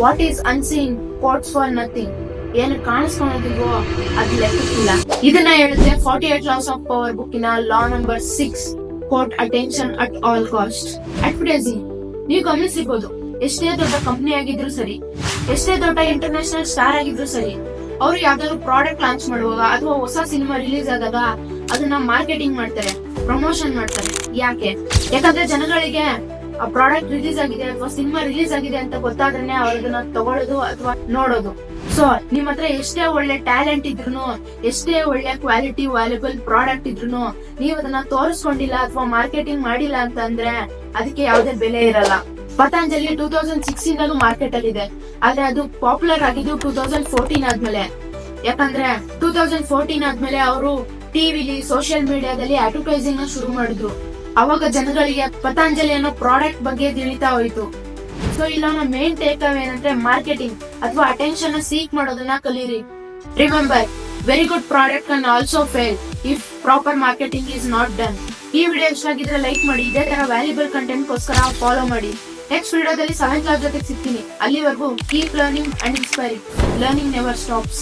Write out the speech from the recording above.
What is unseen quotes for nothing. ಏನು ಕಾಣಿಸ್ಕೊಳ್ಳೋದಿಲ್ವೋ ಅದು ಲೆಕ್ಕಕ್ಕಿಲ್ಲ. ಇದನ್ನ ಹೇಳಿದ್ರೆ 48 Laws of Power ಬುಕ್ಕಿನ law number 6 court attention at all cost. Advertising ನೀವು ಗಮನಿಸಿರ್ಬೋದು, ಎಷ್ಟೇ ದೊಡ್ಡ ಕಂಪನಿ ಆಗಿದ್ರು ಸರಿ, ಎಷ್ಟೇ ದೊಡ್ಡ ಇಂಟರ್ನ್ಯಾಷನಲ್ ಸ್ಟಾರ್ ಆಗಿದ್ರು ಸರಿ, ಅವರು ಯಾವ್ದಾದ್ರು ಪ್ರಾಡಕ್ಟ್ ಲಾಂಚ್ ಮಾಡುವಾಗ ಅಥವಾ ಹೊಸ ಸಿನಿಮಾ ರಿಲೀಸ್ ಆದಾಗ ಅದನ್ನ ಮಾರ್ಕೆಟಿಂಗ್ ಮಾಡ್ತಾರೆ, ಪ್ರಮೋಷನ್ ಮಾಡ್ತಾರೆ. ಯಾಕಂದ್ರೆ ಜನಗಳಿಗೆ ಆ ಪ್ರಾಡಕ್ಟ್ ರಿಲೀಸ್ ಆಗಿದೆ ಅಥವಾ ಸಿನಿಮಾ ರಿಲೀಸ್ ಆಗಿದೆ ಅಂತ ಗೊತ್ತಾದ್ರೇನೆ ಅವ್ರು ಅದನ್ನ ತಗೊಳ್ಳೋದು ಅಥವಾ ನೋಡೋದು. ಸೊ ನಿಮ್ ಹತ್ರ ಎಷ್ಟೇ ಒಳ್ಳೆ ಟ್ಯಾಲೆಂಟ್ ಇದ್ರು, ಎಷ್ಟೇ ಒಳ್ಳೆ ಕ್ವಾಲಿಟಿ ವ್ಯಾಲ್ಯೂಬಲ್ ಪ್ರಾಡಕ್ಟ್ ಇದ್ರು, ನೀವ್ ಅದನ್ನ ತೋರಿಸ್ಕೊಂಡಿಲ್ಲ ಅಥವಾ ಮಾರ್ಕೆಟಿಂಗ್ ಮಾಡಿಲ್ಲ ಅಂತಂದ್ರೆ ಅದಕ್ಕೆ ಯಾವ್ದೇ ಬೆಲೆ ಇರಲ್ಲ. ಪತಂಜಲಿ 2006 ಇಂದಲೂ ಮಾರ್ಕೆಟ್ ಅಲ್ಲಿ ಇದೆ, ಆದ್ರೆ ಅದು ಪಾಪ್ಯುಲರ್ ಆಗಿದ್ದು 2014 ಆದ್ಮೇಲೆ. ಯಾಕಂದ್ರೆ 2014 ಆದ್ಮೇಲೆ ಅವರು ಟಿವಿಲಿ, ಸೋಷಿಯಲ್ ಮೀಡಿಯಾದಲ್ಲಿ ಅಡ್ವರ್ಟೈಸಿಂಗ್ ನ ಶುರು ಮಾಡಿದ್ರು. ಅವಾಗ ಜನಗಳಿಗೆ ಪತಂಜಲಿ ಅನ್ನೋ ಪ್ರಾಡಕ್ಟ್ ಬಗ್ಗೆ ತಿಳಿತಾ ಹೋಯ್ತು. ಸೊ ಇಲ್ಲ ಮೇನ್ ಟೇಕ್ ಅವೇ ಏನಂದ್ರೆ ಮಾರ್ಕೆಟಿಂಗ್ ಅಥವಾ ಅಟೆನ್ಷನ್ ಸೀಕ್ ಮಾಡೋದನ್ನ ಕಲೀರಿ. Remember, very good product can also fail if proper marketing is not done. ಈ ವಿಡಿಯೋ ಇಷ್ಟ ಆಗಿದ್ರೆ ಲೈಕ್ ಮಾಡಿ, ಇದೇ ತರ ವ್ಯಾಲ್ಯೂಬಲ್ ಕಂಟೆಂಟ್ ಗೋಸ್ಕರ ಫಾಲೋ ಮಾಡಿ. ನೆಕ್ಸ್ಟ್ ವಿಡಿಯೋದಲ್ಲಿ 7th ಕ್ಲಾಸ್ ಜೊತೆ ಸಿಗ್ತೀನಿ. ಅಲ್ಲಿವರೆಗೂ keep learning and inspiring. Learning never stops.